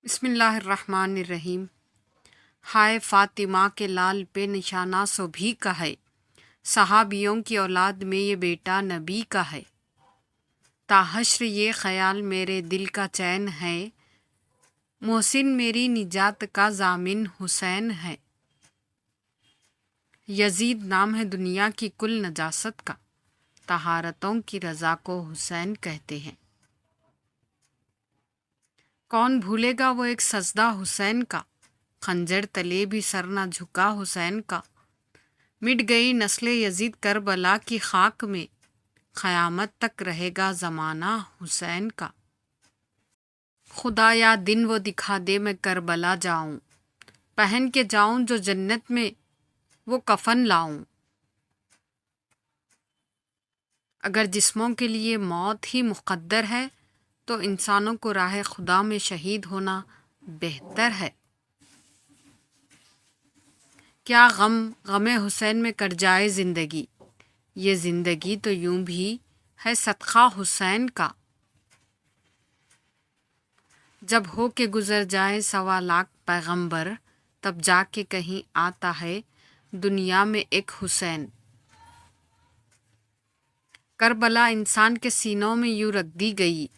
बिस्मिल्लाहिर्रहमानिर्रहीम। हाय फातिमा के लाल पे निशाना सो भी का है, सहाबियों की औलाद में ये बेटा नबी का है। ताहश्र ये ख़याल मेरे दिल का चैन है, मोहसिन मेरी निजात का ज़ामिन हुसैन है। यजीद नाम है दुनिया की कुल नजासत का, तहारतों की रज़ा को हुसैन कहते हैं। कौन भूलेगा वो एक सजदा हुसैन का, खंजर तले भी सर ना झुका हुसैन का। मिट गई नस्ल यजीद करबला की खाक में, क़यामत तक रहेगा ज़माना हुसैन का। खुदाया दिन वो दिखा दे मैं करबला जाऊं, पहन के जाऊं जो जन्नत में वो कफन लाऊं। अगर जिस्मों के लिए मौत ही मुक़द्दर है, तो इंसानों को राह खुदा में शहीद होना बेहतर है। क्या गमे हुसैन में कट जाए ज़िंदगी, ये ज़िंदगी तो यूं भी है सदका हुसैन का। जब हो के गुज़र जाए 1.25 लाख पैगंबर, तब जाके कहीं आता है दुनिया में एक हुसैन। करबला इंसान के सीनों में यूं रख दी गई,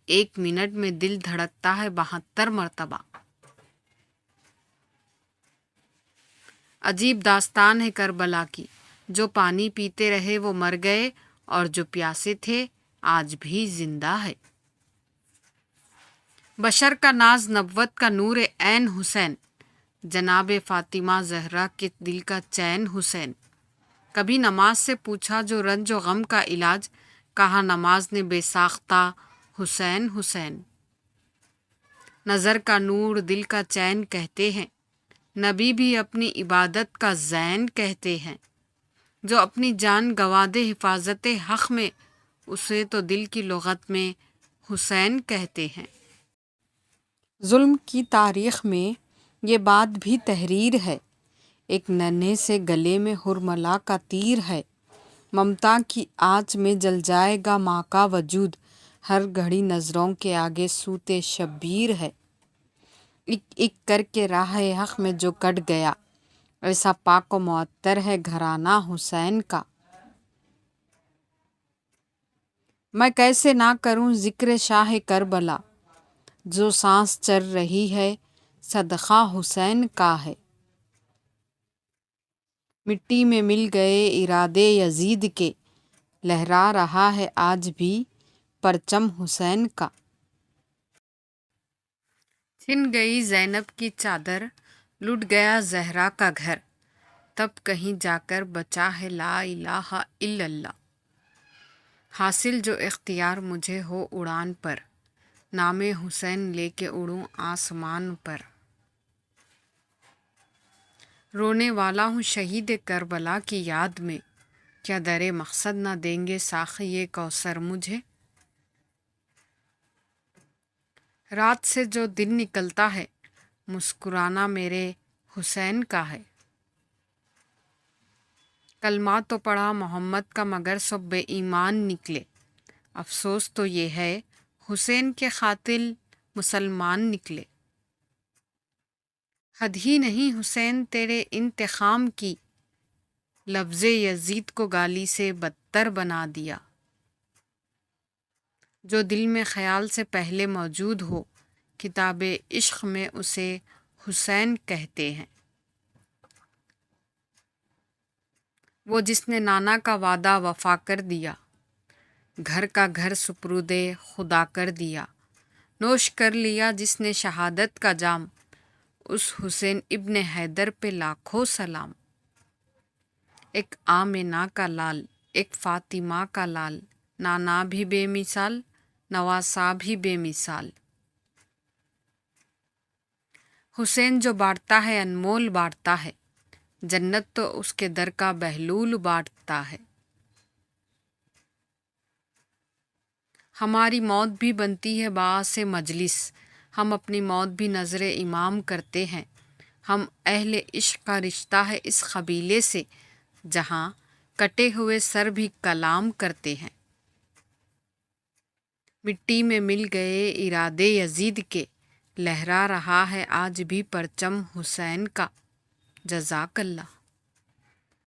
1 मिनट में दिल धड़कता है 72 मरतबा। अजीब दास्तान है करबला की, जो पानी पीते रहे वो मर गए, और जो प्यासे थे आज भी जिंदा है। बशर का नाज नब्वत का नूर ऐन हुसैन, जनाब फातिमा जहरा के दिल का चैन हुसैन। कभी नमाज से पूछा जो रंज व गम का इलाज, कहा नमाज ने बेसाख्ता हुसैन हुसैन। नज़र का नूर दिल का चैन कहते हैं, नबी भी अपनी इबादत का ज़ैन कहते हैं। जो अपनी जान गंवा दे हिफाजत हक़ में, उसे तो दिल की लुग़त में हुसैन कहते हैं। ज़ुल्म की तारीख़ में ये बात भी तहरीर है, एक नन्हे से गले में हुरमला का तीर है। ममता की आँच में जल जाएगा माँ का वजूद, हर घड़ी नज़रों के आगे सूते शब्बीर है। एक एक करके राह हक़ में जो कट गया, ऐसा पाक व मुअत्तर है घराना हुसैन का। मैं कैसे ना करूं ज़िक्र शाह करबला, जो सांस चल रही है सदका हुसैन का है। मिट्टी में मिल गए इरादे यजीद के, लहरा रहा है आज भी परचम हुसैन का। छिन गई ज़ैनब की चादर, लुट गया ज़हरा का घर, तब कहीं जाकर बचा है ला इलाहा इल्लल्लाह। हासिल जो इख्तियार मुझे हो उड़ान पर, नामे हुसैन लेके उड़ूं आसमान पर। रोने वाला हूँ शहीद करबला की याद में, क्या दरे मकसद ना देंगे साक़िए कौसर मुझे। रात से जो दिन निकलता है, मुस्कुराना मेरे हुसैन का है। कलमा तो पढ़ा मोहम्मद का मगर सब बेईमान निकले, अफसोस तो ये है हुसैन के क़ातिल मुसलमान निकले। हद ही नहीं हुसैन तेरे इंतकाम की, लफ्ज़े यजीद को गाली से बदतर बना दिया। जो दिल में ख़याल से पहले मौजूद हो, किताबे इश्क़ में उसे हुसैन कहते हैं। वो जिसने नाना का वादा वफ़ा कर दिया, घर का घर सुपुर्दे खुदा कर दिया। नोश कर लिया जिसने शहादत का जाम, उस हुसैन इब्ने हैदर पे लाखों सलाम। एक आमिना का लाल, एक फ़ातिमा का लाल, नाना भी बेमिसाल, नवासा भी बेमिसाल। हुसैन जो बाँटता है अनमोल बाँटता है, जन्नत तो उसके दर का बहलूल बाँटता है। हमारी मौत भी बनती है बासे मजलिस, हम अपनी मौत भी नज़र इमाम करते हैं। हम अहले इश्क़ का रिश्ता है इस कबीले से, जहाँ कटे हुए सर भी कलाम करते हैं। मिट्टी में मिल गए इरादे यजीद के, لہرا رہا ہے آج بھی پرچم حسین کا. جزاک اللہ.